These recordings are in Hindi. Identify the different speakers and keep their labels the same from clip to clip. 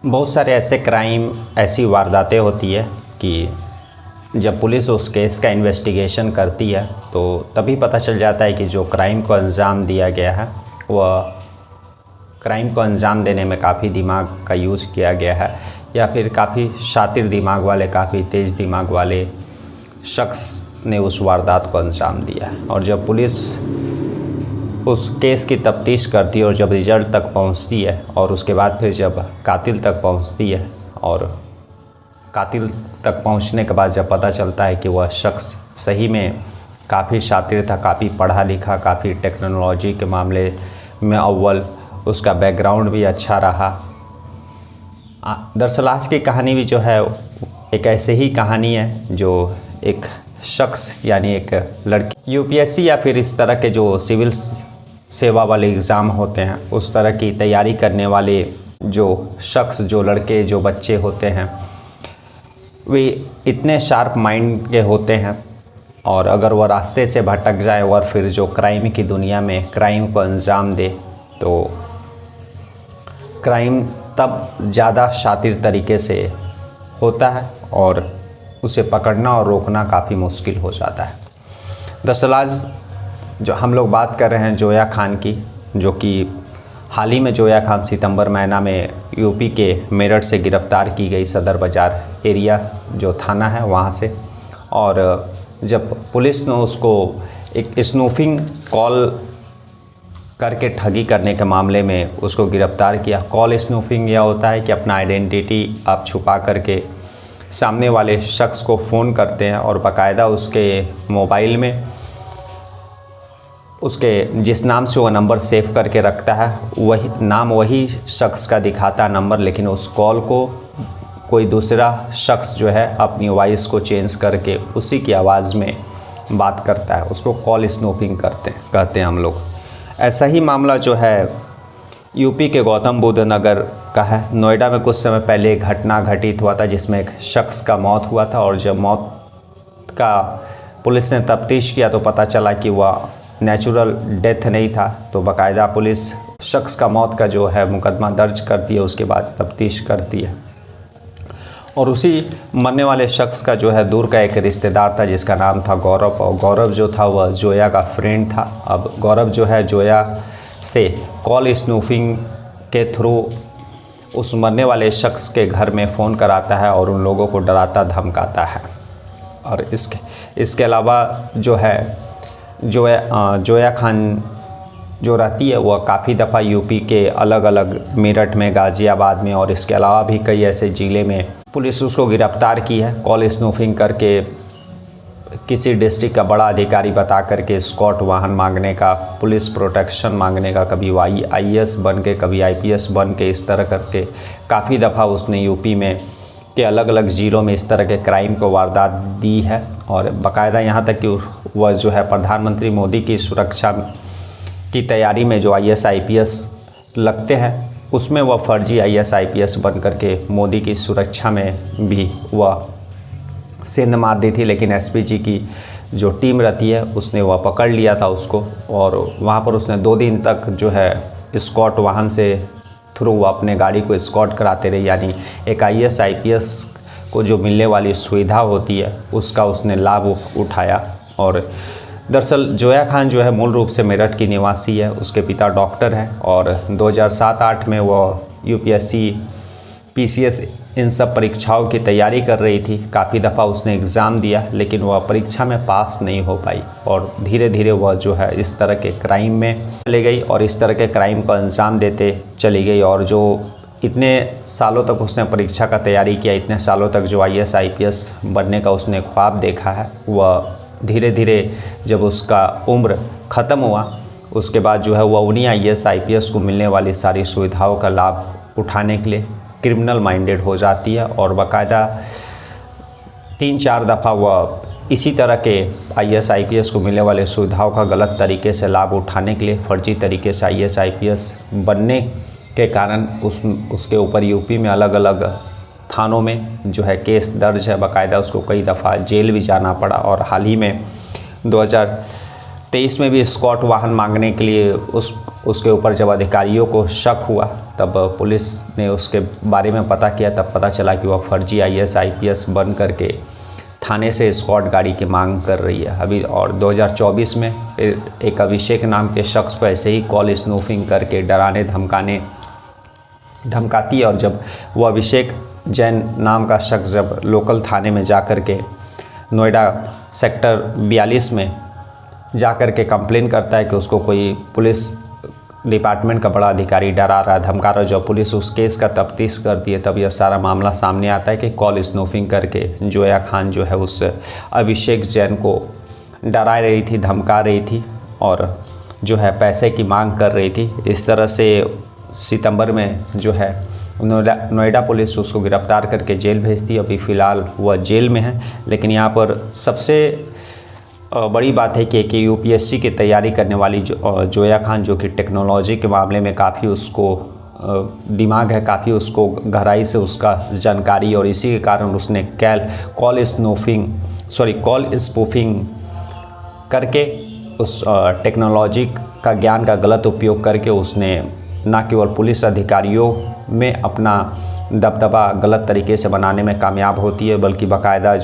Speaker 1: बहुत सारे ऐसे क्राइम, ऐसी वारदातें होती है कि जब पुलिस उस केस का इन्वेस्टिगेशन करती है तो तभी पता चल जाता है कि जो क्राइम को अंजाम दिया गया है वह क्राइम को अंजाम देने में काफ़ी दिमाग का यूज़ किया गया है या फिर काफ़ी शातिर दिमाग वाले, काफ़ी तेज़ दिमाग वाले शख्स ने उस वारदात को अंजाम दिया है। और जब पुलिस उस केस की तफ्तीश करती है और जब रिजल्ट तक पहुंचती है और उसके बाद फिर जब कातिल तक पहुंचती है और कातिल तक पहुंचने के बाद जब पता चलता है कि वह शख्स सही में काफ़ी शातिर था, काफ़ी पढ़ा लिखा, काफ़ी टेक्नोलॉजी के मामले में अव्वल, उसका बैकग्राउंड भी अच्छा रहा। दरअसल आज की कहानी भी जो है एक ऐसे ही कहानी है जो एक शख्स यानी एक लड़की यूपीएससी या फिर इस तरह के जो सिविल सेवा वाले एग्ज़ाम होते हैं उस तरह की तैयारी करने वाले जो शख्स, जो लड़के, जो बच्चे होते हैं वे इतने शार्प माइंड के होते हैं और अगर वह रास्ते से भटक जाए और फिर जो क्राइम की दुनिया में क्राइम को अंजाम दे तो क्राइम तब ज़्यादा शातिर तरीके से होता है और उसे पकड़ना और रोकना काफ़ी मुश्किल हो जाता है। दरअसल आज जो हम लोग बात कर रहे हैं जोया खान की, जो कि हाल ही में जोया खान सितंबर महीना में यूपी के मेरठ से गिरफ़्तार की गई, सदर बाज़ार एरिया जो थाना है वहाँ से। और जब पुलिस ने उसको एक स्नूफिंग कॉल करके ठगी करने के मामले में उसको गिरफ़्तार किया। कॉल स्नूफिंग यह होता है कि अपना आइडेंटिटी आप छुपा करके सामने वाले शख्स को फ़ोन करते हैं और बाकायदा उसके मोबाइल में उसके जिस नाम से वो नंबर सेव करके रखता है वही नाम, वही शख्स का दिखाता है नंबर, लेकिन उस कॉल को कोई दूसरा शख्स जो है अपनी वॉइस को चेंज करके उसी की आवाज़ में बात करता है। उसको कॉल स्नूपिंग कहते हैं हम लोग। ऐसा ही मामला जो है यूपी के गौतम बुद्ध नगर का है। नोएडा में कुछ समय पहले एक घटना घटित हुआ था जिसमें एक शख्स का मौत हुआ था और जब मौत का पुलिस ने तफ्तीश किया तो पता चला कि वह नेचुरल डेथ नहीं था। तो बाकायदा पुलिस शख्स का मौत का जो है मुकदमा दर्ज करती है, उसके बाद तफ्तीश करती है। और उसी मरने वाले शख्स का जो है दूर का एक रिश्तेदार था जिसका नाम था गौरव, और गौरव जो था वह जोया का फ्रेंड था। अब गौरव जो है जोया से कॉल स्नूफिंग के थ्रू उस मरने वाले शख्स के घर में फ़ोन कराता है और उन लोगों को डराता धमकाता है। और इसके अलावा जो है जोया खान जो रहती है वह काफ़ी दफ़ा यूपी के अलग अलग मेरठ में, गाज़ियाबाद में और इसके अलावा भी कई ऐसे ज़िले में पुलिस उसको गिरफ़्तार की है। कॉल स्नूफिंग करके किसी डिस्ट्रिक्ट का बड़ा अधिकारी बता करके स्कॉट वाहन मांगने का, पुलिस प्रोटेक्शन मांगने का, कभी आईएएस बन के, कभी आईपीएस बन के, इस तरह करके काफ़ी दफ़ा उसने यूपी में के अलग अलग ज़िलों में इस तरह के क्राइम को वारदात दी है। और बाकायदा यहाँ तक कि वह जो है प्रधानमंत्री मोदी की सुरक्षा की तैयारी में जो आईएएस आईपीएस लगते हैं उसमें वह फर्जी आईएएस आईपीएस बन करके मोदी की सुरक्षा में भी वह सेंध मार दी थी। लेकिन एसपीजी की जो टीम रहती है उसने वह पकड़ लिया था उसको और वहाँ पर उसने 2 दिन तक जो है स्कॉट वाहन से थ्रू वो अपने गाड़ी को स्कॉट कराते रहे। यानी एक आईएएस आईपीएस को जो मिलने वाली सुविधा होती है उसका उसने लाभ उठाया। और दरअसल जोया खान जो है मूल रूप से मेरठ की निवासी है, उसके पिता डॉक्टर हैं और 2007-8 में वो यूपीएससी, पीसीएस इन सब परीक्षाओं की तैयारी कर रही थी। काफ़ी दफ़ा उसने एग्ज़ाम दिया लेकिन वह परीक्षा में पास नहीं हो पाई और धीरे धीरे वह जो है इस तरह के क्राइम में चली गई और इस तरह के क्राइम को अंजाम देते चली गई। और जो इतने सालों तक उसने परीक्षा का तैयारी किया, इतने सालों तक जो आईएएस आईपीएस बनने का उसने ख्वाब देखा है, वह धीरे धीरे जब उसका उम्र ख़त्म हुआ उसके बाद जो है वह उन्हीं आईएएस आईपीएस को मिलने वाली सारी सुविधाओं का लाभ उठाने के लिए क्रिमिनल माइंडेड हो जाती है और बाकायदा 3-4 दफ़ा वह इसी तरह के आईएएस आईपीएस को मिलने वाले सुविधाओं का गलत तरीके से लाभ उठाने के लिए फर्जी तरीके से आईएएस आईपीएस बनने के कारण उसके ऊपर यूपी में अलग अलग थानों में जो है केस दर्ज है। बाकायदा उसको कई दफ़ा जेल भी जाना पड़ा और हाल ही में 2023 में भी स्कॉट वाहन मांगने के लिए उसके ऊपर जब अधिकारियों को शक हुआ तब पुलिस ने उसके बारे में पता किया, तब पता चला कि वह फर्जी IAS IPS बन करके थाने से स्क्वाड गाड़ी की मांग कर रही है अभी। और 2024 में फिर एक अभिषेक नाम के शख्स को ऐसे ही कॉल स्नूफिंग करके डराने धमकाती है। और जब वो अभिषेक जैन नाम का शख्स जब लोकल थाने में जा कर के नोएडा सेक्टर 42 में जा कर के कंप्लेन करता है कि उसको कोई पुलिस डिपार्टमेंट का बड़ा अधिकारी डरा रहा है, धमका रहा है, जब पुलिस उस केस का तफ्तीश करती है तब यह सारा मामला सामने आता है कि कॉल स्नूफिंग करके जोया खान जो है उस अभिषेक जैन को डरा रही थी, धमका रही थी और जो है पैसे की मांग कर रही थी। इस तरह से सितंबर में जो है नोएडा पुलिस उसको गिरफ्तार करके जेल भेजती है। अभी फ़िलहाल वह जेल में है। लेकिन यहाँ पर सबसे बड़ी बात है कि UPSC की तैयारी करने वाली जोया खान, जो कि टेक्नोलॉजी के मामले में काफ़ी उसको दिमाग है, काफ़ी उसको गहराई से उसका जानकारी, और इसी के कारण उसने कॉल स्पूफिंग करके उस टेक्नोलॉजी का ज्ञान का गलत उपयोग करके उसने न केवल पुलिस अधिकारियों में अपना दबदबा गलत तरीके से बनाने में कामयाब होती है, बल्कि बाकायदा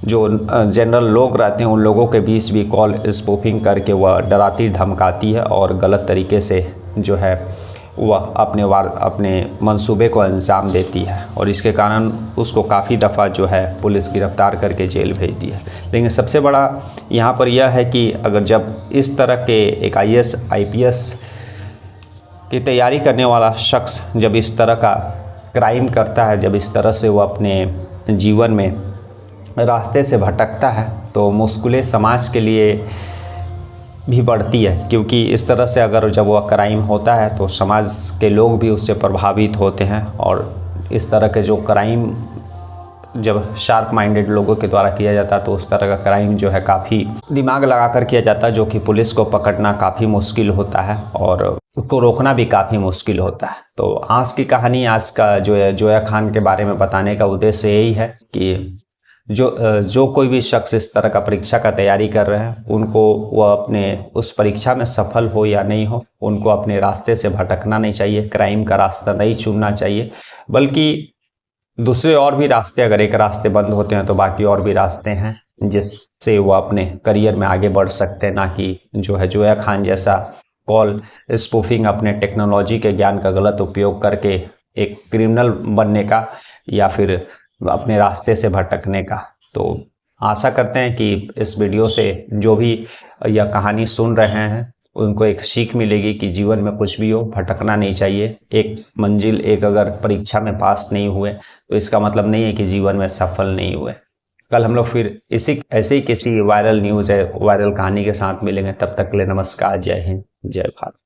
Speaker 1: जो जनरल लोग रहते हैं उन लोगों के बीच भी कॉल स्पूफिंग करके वह डराती धमकाती है और गलत तरीके से जो है वह अपने मंसूबे को अंजाम देती है। और इसके कारण उसको काफ़ी दफ़ा जो है पुलिस गिरफ्तार करके जेल भेजती है। लेकिन सबसे बड़ा यहाँ पर यह है कि अगर जब इस तरह के एक IAS IPS की तैयारी करने वाला शख्स जब इस तरह का क्राइम करता है, जब इस तरह से वो अपने जीवन में रास्ते से भटकता है, तो मुश्किलें समाज के लिए भी बढ़ती है। क्योंकि इस तरह से अगर जब वह क्राइम होता है तो समाज के लोग भी उससे प्रभावित होते हैं। और इस तरह के जो क्राइम जब शार्प माइंडेड लोगों के द्वारा किया जाता है तो उस तरह का क्राइम जो है काफ़ी दिमाग लगा कर किया जाता है, जो कि पुलिस को पकड़ना काफ़ी मुश्किल होता है और उसको रोकना भी काफ़ी मुश्किल होता है। तो आज की कहानी, आज का जो है जोया खान के बारे में बताने का उद्देश्य यही है कि जो कोई भी शख्स इस तरह का परीक्षा का तैयारी कर रहे हैं, उनको वह अपने उस परीक्षा में सफल हो या नहीं हो, उनको अपने रास्ते से भटकना नहीं चाहिए, क्राइम का रास्ता नहीं चुनना चाहिए, बल्कि दूसरे और भी रास्ते, अगर एक रास्ते बंद होते हैं तो बाकी और भी रास्ते हैं जिससे वो अपने करियर में आगे बढ़ सकते हैं। ना कि जो है जोया खान जैसा कॉल स्पूफिंग, अपने टेक्नोलॉजी के ज्ञान का गलत उपयोग करके एक क्रिमिनल बनने का या फिर अपने रास्ते से भटकने का। तो आशा करते हैं कि इस वीडियो से जो भी यह कहानी सुन रहे हैं उनको एक सीख मिलेगी कि जीवन में कुछ भी हो, भटकना नहीं चाहिए। एक मंजिल, एक अगर परीक्षा में पास नहीं हुए तो इसका मतलब नहीं है कि जीवन में सफल नहीं हुए। कल हम लोग फिर ऐसे ही किसी वायरल न्यूज़ है, वायरल कहानी के साथ मिलेंगे। तब तक के लिए नमस्कार, जय हिंद, जय भारत।